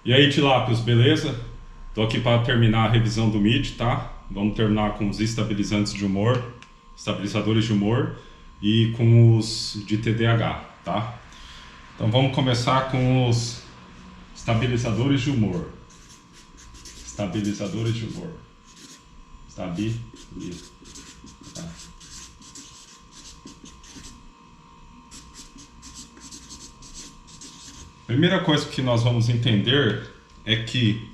E aí, Tilápios, beleza? Tô aqui para terminar a revisão do MIT, tá? Vamos terminar com os estabilizantes de humor, estabilizadores de humor e com os de TDAH, tá? Então vamos começar com os estabilizadores de humor. Estabilizadores de humor. Estabilizar. Primeira coisa que nós vamos entender é que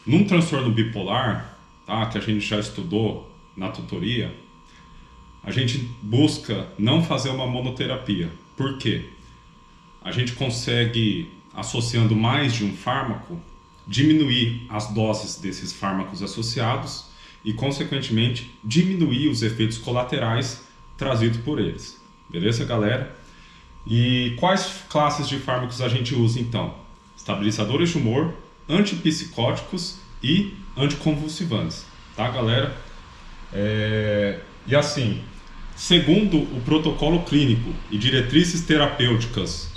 num transtorno bipolar, tá, que a gente já estudou na tutoria, a gente busca não fazer uma monoterapia. Por quê? A gente consegue, associando mais de um fármaco, diminuir as doses desses fármacos associados e, consequentemente, diminuir os efeitos colaterais trazidos por eles. Beleza, galera? E quais classes de fármacos a gente usa então? Estabilizadores de humor, antipsicóticos e anticonvulsivantes, tá, galera? E assim, segundo o protocolo clínico e diretrizes terapêuticas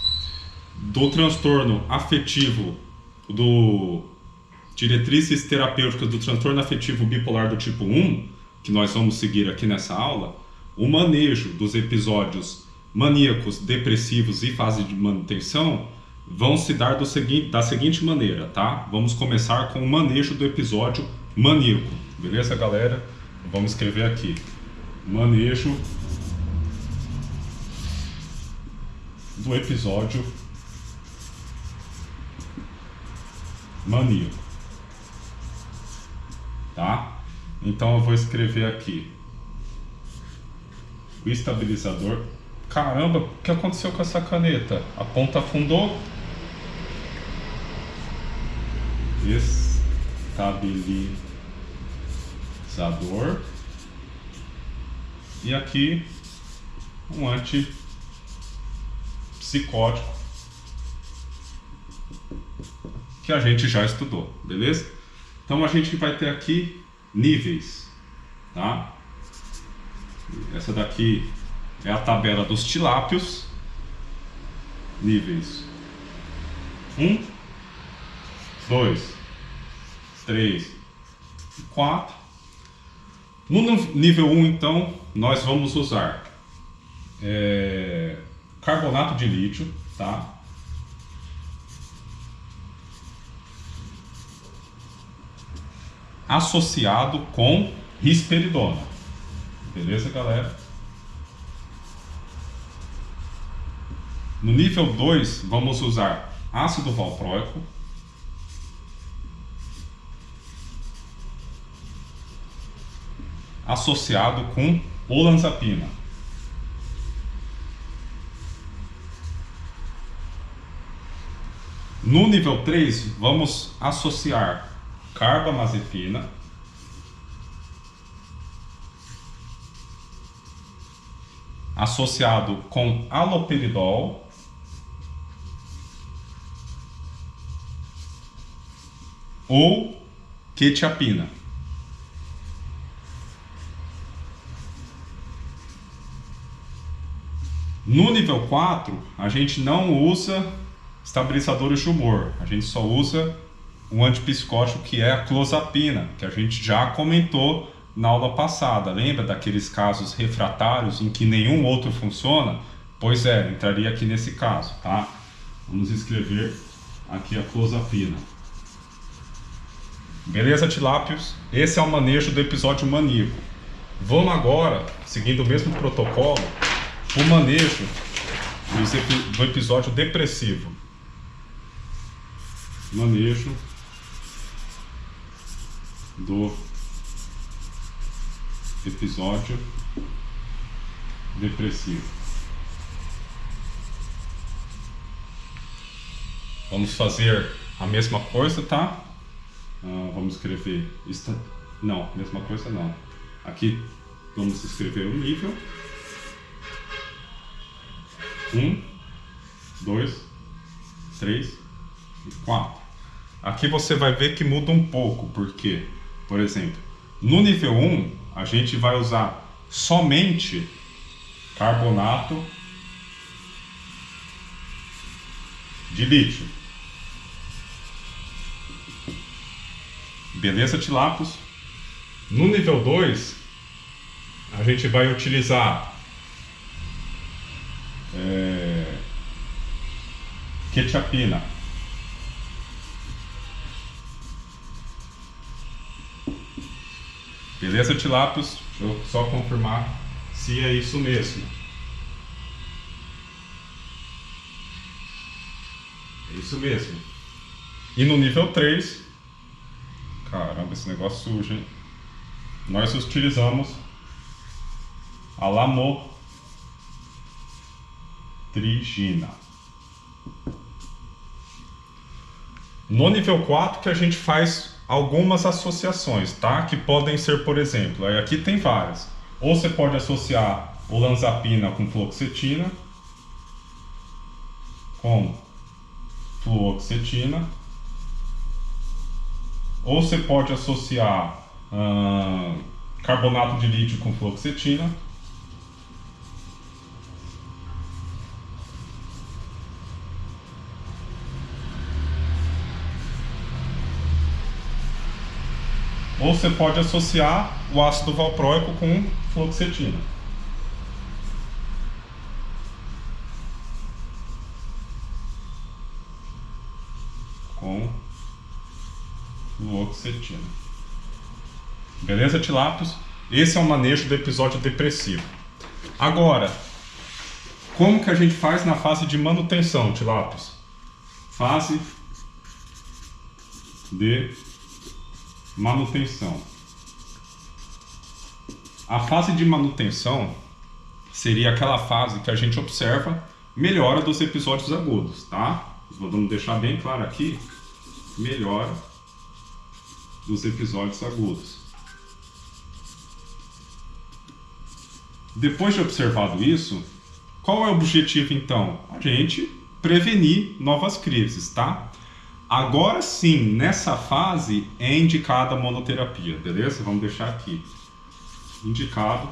do transtorno afetivo, diretrizes terapêuticas do transtorno afetivo bipolar do tipo 1, que nós vamos seguir aqui nessa aula, o manejo dos episódios maníacos, depressivos e fase de manutenção vão se dar da seguinte maneira, tá? Vamos começar com o manejo do episódio maníaco, beleza, galera? Vamos escrever aqui: manejo do episódio maníaco, tá? Então eu vou escrever aqui o estabilizador. Caramba, o que aconteceu com essa caneta? A ponta afundou? Estabilizador. E aqui um antipsicótico que a gente já estudou, beleza? Então a gente vai ter aqui níveis, tá? Essa daqui é a tabela dos tilápios. Níveis 1, 2, 3 e 4. No nível 1, então, nós vamos usar carbonato de lítio, tá? Associado com risperidona. Beleza, galera? No nível 2, vamos usar ácido valproico, associado com olanzapina. No nível 3, vamos associar carbamazepina, associado com haloperidol ou quetiapina. No nível 4, a gente não usa estabilizadores de humor, a gente só usa um antipsicótico que é a clozapina, que a gente já comentou na aula passada. Lembra daqueles casos refratários em que nenhum outro funciona? Pois é, entraria aqui nesse caso, tá? Vamos escrever aqui a clozapina. Beleza, tilápios? Esse é o manejo do episódio maníaco. Vamos agora, seguindo o mesmo protocolo, o manejo do episódio depressivo. Manejo do episódio depressivo. Vamos fazer a mesma coisa, tá? Vamos escrever... Não, mesma coisa não. Aqui vamos escrever o nível. 1, 2, 3 e 4. Aqui você vai ver que muda um pouco, porque, por exemplo, no nível 1, a gente vai usar somente carbonato de lítio. Beleza, tilápios? No nível 2, a gente vai utilizar quetiapina. Beleza, tilápios? Deixa eu só confirmar se é isso mesmo. É isso mesmo. E no nível 3, caramba, esse negócio sujo, hein? Nós utilizamos a lamotrigina. No nível 4 que a gente faz algumas associações, tá? Que podem ser, por exemplo, aí aqui tem várias. Ou você pode associar olanzapina com fluoxetina, com fluoxetina, ou você pode associar carbonato de lítio com fluoxetina, ou você pode associar o ácido valproico com fluoxetina. Com fluoxetina. Beleza, tilápios? Esse é o manejo do episódio depressivo. Agora, como que a gente faz na fase de manutenção, tilápios? Fase de manutenção. A fase de manutenção seria aquela fase que a gente observa melhora dos episódios agudos, tá? Vamos deixar bem claro aqui, melhora dos episódios agudos. Depois de observado isso, qual é o objetivo então? A gente prevenir novas crises, tá? Agora sim, nessa fase é indicada a monoterapia, beleza? Vamos deixar aqui. Indicado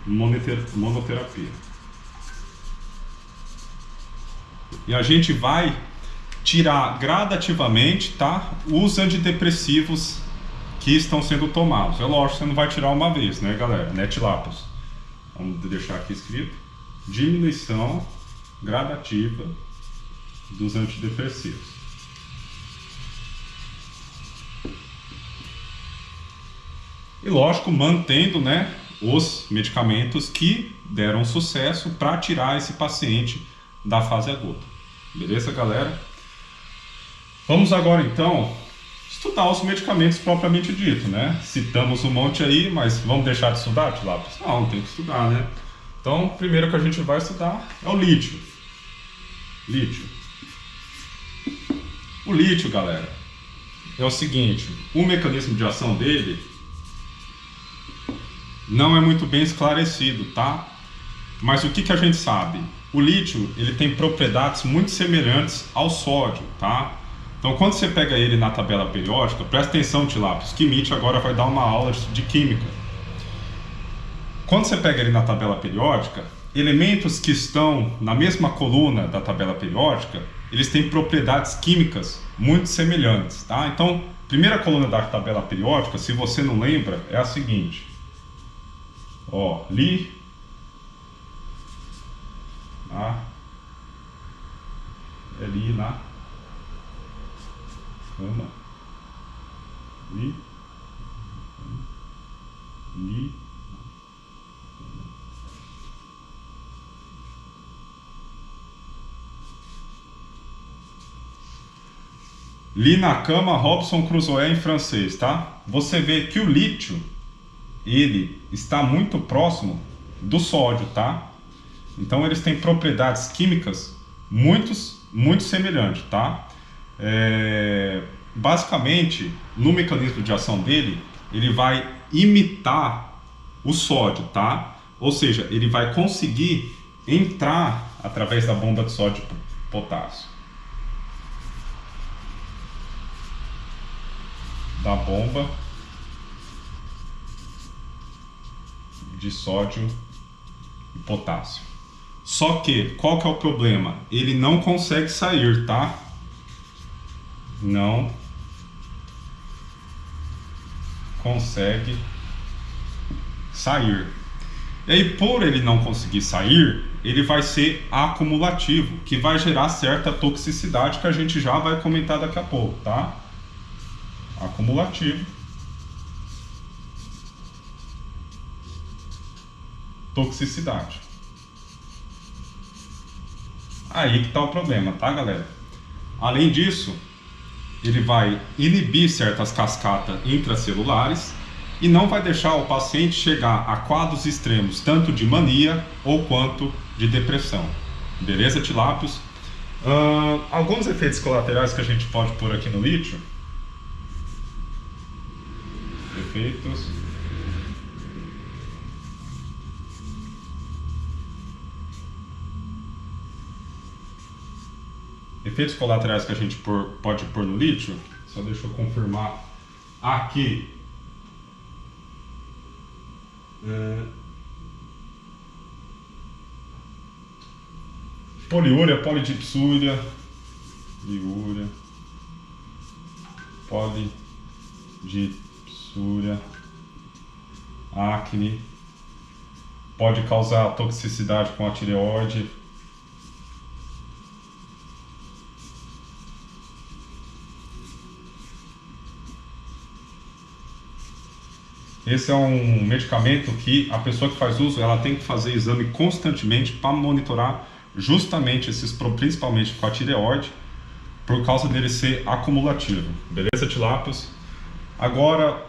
monoterapia. E a gente vai tirar gradativamente, tá? Os antidepressivos que estão sendo tomados. É lógico, você não vai tirar uma vez, né, galera? Né, tilápios? Vamos deixar aqui escrito. Diminuição gradativa dos antidepressivos. E lógico, mantendo, né, os medicamentos que deram sucesso para tirar esse paciente da fase aguda. Beleza, galera? Vamos agora então estudar os medicamentos propriamente dito, né? Citamos um monte aí, mas vamos deixar de estudar, tilápios? Não, tem que estudar, né? Então, o primeiro que a gente vai estudar é o lítio. Lítio. O lítio, galera, é o seguinte, o mecanismo de ação dele não é muito bem esclarecido, tá? Mas o que a gente sabe? O lítio, ele tem propriedades muito semelhantes ao sódio, tá? Então, quando você pega ele na tabela periódica, presta atenção, tilápios, que Mitch agora vai dar uma aula de química. Quando você pega ele na tabela periódica, elementos que estão na mesma coluna da tabela periódica, eles têm propriedades químicas muito semelhantes, tá? Então, primeira coluna da tabela periódica, se você não lembra, é a seguinte. Ó, na cama, li na cama, Robson Crusoe em francês, tá? Você vê que o lítio, ele está muito próximo do sódio, tá? Então eles têm propriedades químicas muito semelhantes, tá? Basicamente, no mecanismo de ação dele, ele vai imitar o sódio, tá? Ou seja, ele vai conseguir entrar através da bomba de sódio e potássio. Da bomba de sódio e potássio. Só que, qual que é o problema? Ele não consegue sair, tá? Não consegue sair. E aí, por ele não conseguir sair, ele vai ser acumulativo, que vai gerar certa toxicidade que a gente já vai comentar daqui a pouco, tá? Acumulativo. Toxicidade. Aí que tá o problema, tá, galera? Além disso, ele vai inibir certas cascatas intracelulares e não vai deixar o paciente chegar a quadros extremos, tanto de mania ou quanto de depressão. Beleza, tilápios? Alguns efeitos colaterais que a gente pode pôr aqui no lítio. Efeitos colaterais que a gente pode pôr no lítio. Só deixa eu confirmar aqui. Poliúria, polidipsúria, acne, pode causar toxicidade com a tireoide. Esse é um medicamento que a pessoa que faz uso, ela tem que fazer exame constantemente para monitorar justamente esses, principalmente com a tireoide, por causa dele ser acumulativo. Beleza, tilápios? Agora,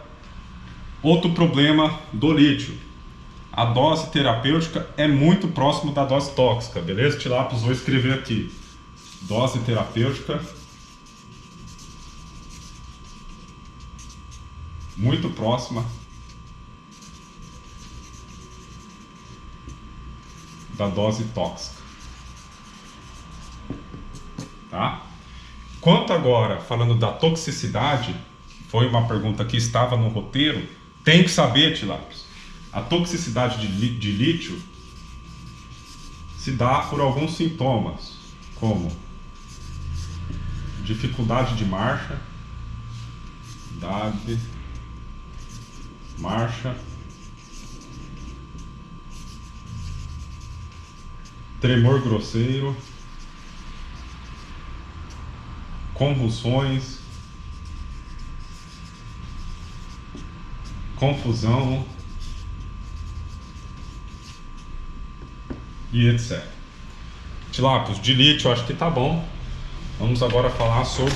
outro problema do lítio. A dose terapêutica é muito próximo da dose tóxica. Beleza, tilápios? Vou escrever aqui. Dose terapêutica muito próxima da dose tóxica, tá? Quanto agora, falando da toxicidade, foi uma pergunta que estava no roteiro, tem que saber, tilápios, a toxicidade de lítio se dá por alguns sintomas, como dificuldade de marcha, tremor grosseiro, convulsões, confusão e etc. Tilápios, de lítio acho que tá bom. Vamos agora falar sobre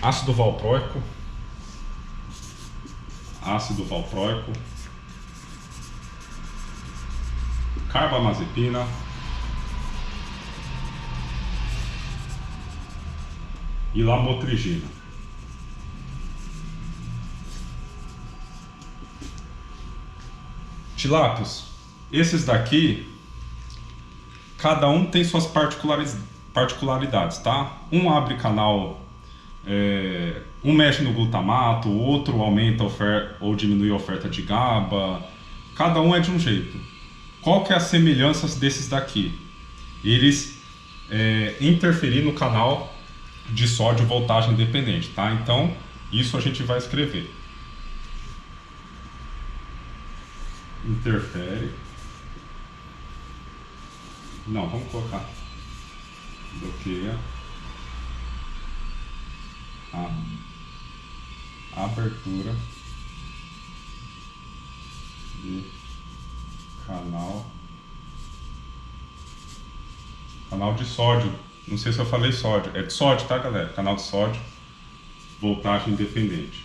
ácido valproico. Carbamazepina, e lamotrigina. Tilápios, esses daqui, cada um tem suas particularidades, tá? Um abre canal, um mexe no glutamato, o outro aumenta ou diminui a oferta de GABA. Cada um é de um jeito. Qual que é a semelhança desses daqui? Eles interferir no canal de sódio voltagem dependente, tá? Então, isso a gente vai escrever. Interfere. Não, vamos colocar. Bloqueia a abertura de canal de sódio. Não sei se eu falei sódio. É de sódio, tá, galera? Canal de sódio, voltagem independente.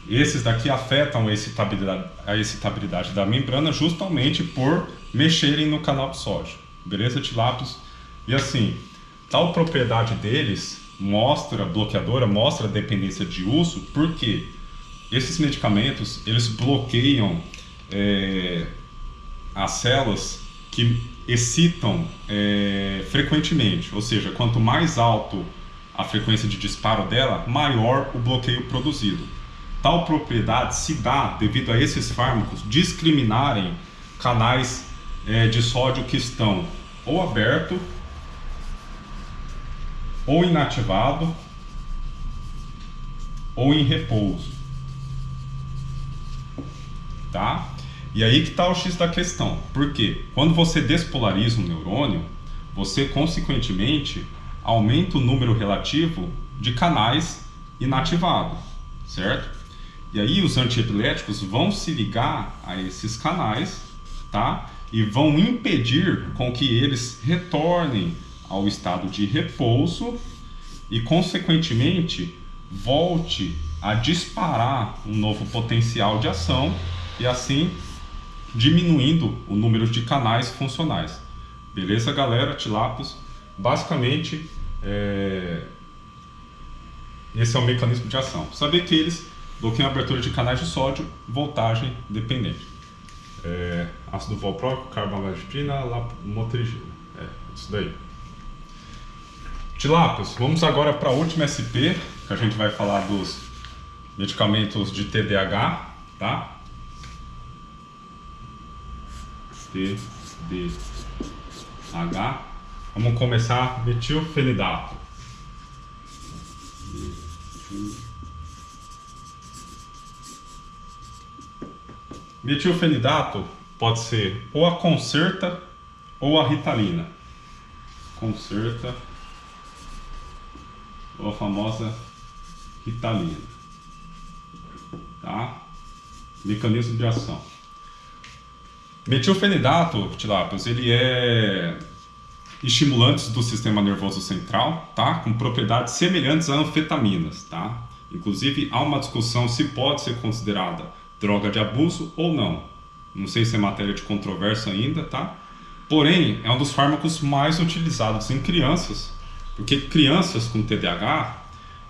Esses daqui afetam a excitabilidade da membrana justamente por mexerem no canal de sódio. Beleza, tilápios? E assim, tal propriedade deles bloqueadora, mostra a dependência de uso, porque esses medicamentos, eles bloqueiam as células que excitam frequentemente, ou seja, quanto mais alto a frequência de disparo dela, maior o bloqueio produzido. Tal propriedade se dá devido a esses fármacos discriminarem canais de sódio que estão ou aberto ou inativado ou em repouso, tá? E aí que está o X da questão. Por quê? Quando você despolariza um neurônio, você consequentemente aumenta o número relativo de canais inativados, certo? E aí os antiepiléticos vão se ligar a esses canais, tá? E vão impedir com que eles retornem ao estado de repouso e consequentemente volte a disparar um novo potencial de ação e assim diminuindo o número de canais funcionais. Beleza, galera? Tilápios, basicamente esse é o mecanismo de ação. Saber que eles bloqueiam a abertura de canais de sódio, voltagem dependente. Ácido valproico, carbamazepina, lamotrigina. Isso daí. Tilápios, vamos agora para a última SP, que a gente vai falar dos medicamentos de TDAH, tá? TDAH. Vamos começar metilfenidato. Metilfenidato pode ser ou a Concerta ou a Ritalina. Concerta ou a famosa Ritalina, tá? Mecanismo de ação. Metilfenidato, Tilápios, ele é estimulantes do sistema nervoso central, tá? Com propriedades semelhantes a anfetaminas, tá? Inclusive há uma discussão se pode ser considerada droga de abuso ou não. Não sei se é matéria de controvérsia ainda, tá? Porém, é um dos fármacos mais utilizados em crianças, porque crianças com TDAH,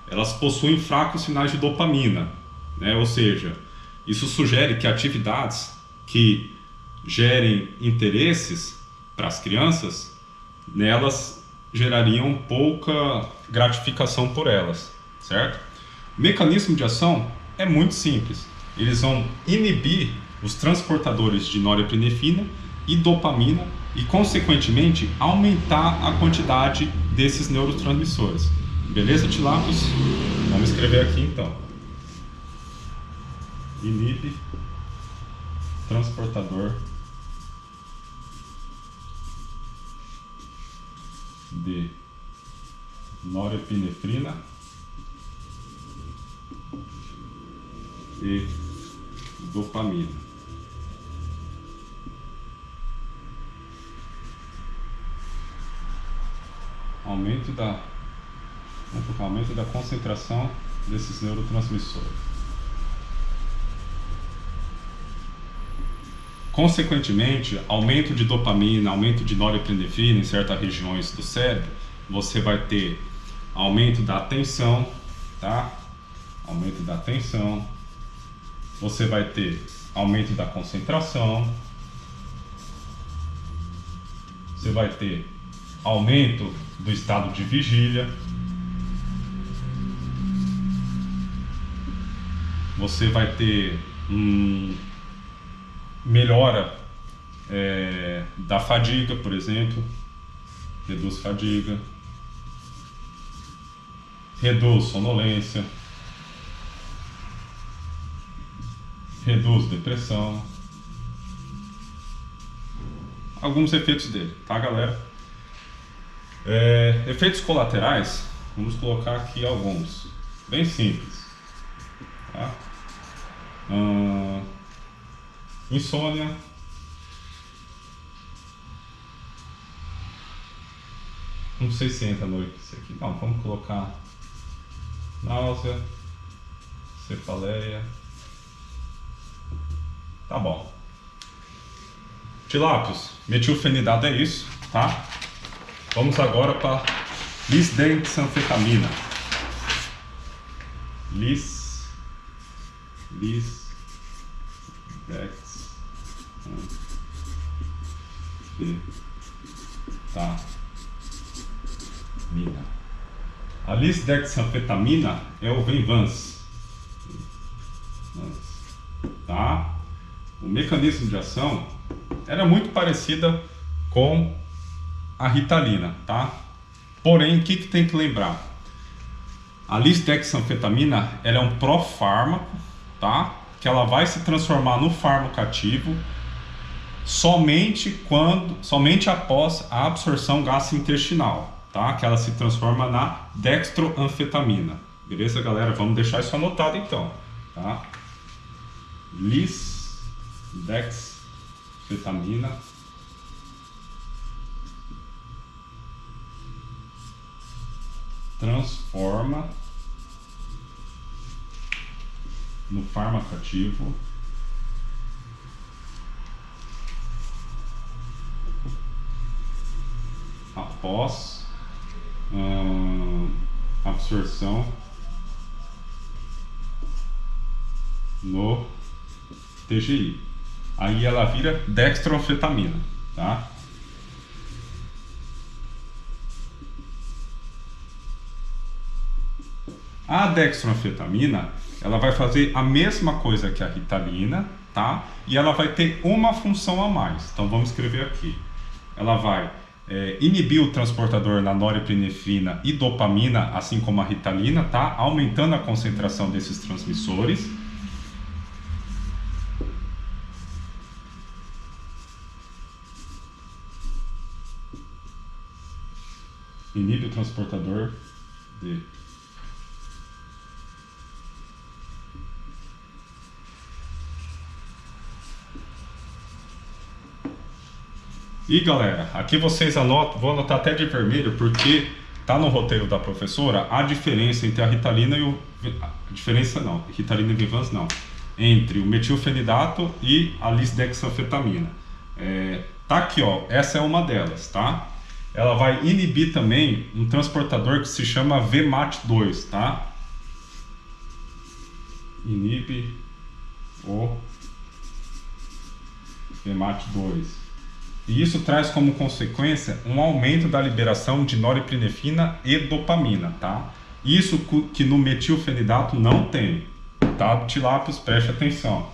elas possuem fracos sinais de dopamina, né? Ou seja, isso sugere que atividades que gerem interesses para as crianças, nelas gerariam pouca gratificação por elas, certo? O mecanismo de ação é muito simples. Eles vão inibir os transportadores de norepinefrina e dopamina e, consequentemente, aumentar a quantidade desses neurotransmissores. Beleza, Tilápios? Vamos escrever aqui então. Inibe transportador de norepinefrina e dopamina. Aumento da concentração desses neurotransmissores. Consequentemente, aumento de dopamina, aumento de norepinefrina em certas regiões do cérebro, você vai ter aumento da atenção, tá? Aumento da atenção. Você vai ter aumento da concentração. Você vai ter aumento do estado de vigília. Você vai ter melhora da fadiga, por exemplo. Reduz fadiga. Reduz sonolência. Reduz depressão. Alguns efeitos dele, tá, galera? Efeitos colaterais, vamos colocar aqui alguns, bem simples, tá? Insônia, não sei se entra no isso aqui, não, vamos colocar náusea, cefaleia, tá bom. Tilápios, metilfenidato é isso, tá? Vamos agora para lisdexanfetamina. A lisdexanfetamina é o Venvance, tá? O mecanismo de ação era muito parecida com a Ritalina, tá? Porém, o que tem que lembrar? A lisdexanfetamina, ela é um profármaco, tá? Que ela vai se transformar no fármaco ativo somente após a absorção gastrointestinal, tá? Que ela se transforma na dextroanfetamina. Beleza, galera? Vamos deixar isso anotado então, tá? Lisdexanfetamina transforma no fármaco ativo após absorção no TGI. Aí ela vira dextroanfetamina, tá? A dextroanfetamina, ela vai fazer a mesma coisa que a ritalina, tá? E ela vai ter uma função a mais. Então vamos escrever aqui. Ela vai inibir o transportador na norepinefrina e dopamina, assim como a ritalina, tá? Aumentando a concentração desses transmissores. Inibe o transportador de E galera, aqui vocês anotam, vou anotar até de vermelho porque tá no roteiro da professora a diferença entre a ritalina e ritalina e Vivans não, entre o metilfenidato e a lisdexanfetamina. Tá aqui, ó, essa é uma delas, tá? Ela vai inibir também um transportador que se chama VMAT2, tá? Inibe o VMAT2. E isso traz como consequência um aumento da liberação de norepinefrina e dopamina, tá? Isso que no metilfenidato não tem, tá? Tilápios, preste atenção.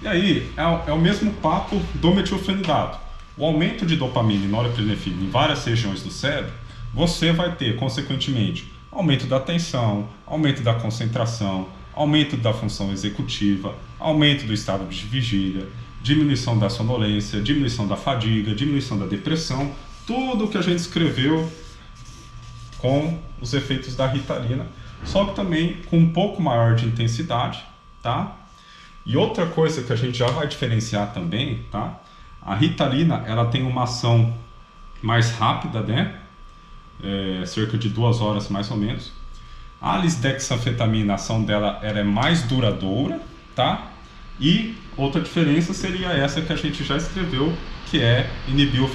E aí, é o mesmo papo do metilfenidato. O aumento de dopamina e norepinefrina em várias regiões do cérebro, você vai ter, consequentemente, aumento da atenção, aumento da concentração, aumento da função executiva, aumento do estado de vigília, diminuição da sonolência, diminuição da fadiga, diminuição da depressão, tudo o que a gente escreveu com os efeitos da ritalina, só que também com um pouco maior de intensidade, tá? E outra coisa que a gente já vai diferenciar também, tá? A ritalina, ela tem uma ação mais rápida, né? Cerca de 2 horas mais ou menos. A lisdexanfetamina, a ação dela é mais duradoura, tá? E outra diferença seria essa que a gente já escreveu, que é inibir o